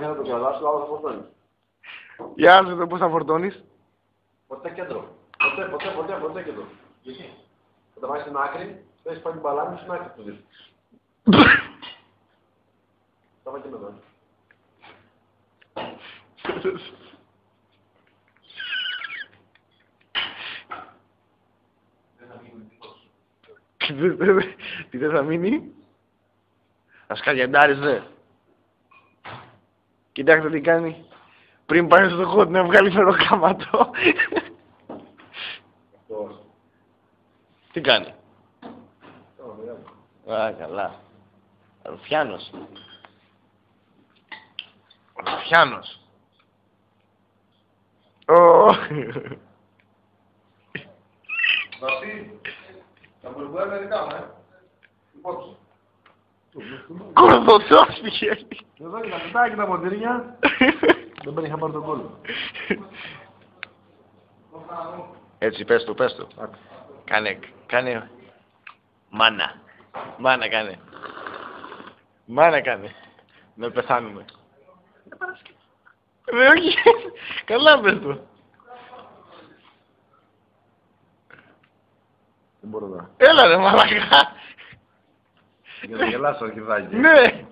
και να το κρατάς, λάβω θα φορτώνεις. Για να δω πώς θα φορτώνεις. Ποτέ κέντρο. Ποτέ κέντρο. Γιατί. Όταν πάει στην άκρη, θες πάει την μπαλάνη στην άκρη του δίσκου. Θα πάει και με εδώ. Τι δεν θα μείνει. Θα σκαριαντάρεις δε. Κοιτάξτε τι κάνει. Πριν πάει στο χώρο να βγάλει φεροκάματο. Τι κάνει. Α, καλά. Ρουφιάνος. Ρουφιάνος. Βασί, τα μπουρμπουέ είναι δικά μου, υπόψη. Κορδωτός πηγαίνει. Εδώ και τα κουτάκια και τα ποτήρια. Δεν πρέπει να πάρει τον κόλλο. Έτσι, πες του. Κάνε. Μάνα κάνε. Να πεθάνουμε. Όχι. Καλά πες του. Δεν μπορώ να. Έλα ρε μαλακά. Για να γελάσω αρχιδάκι. Ναι.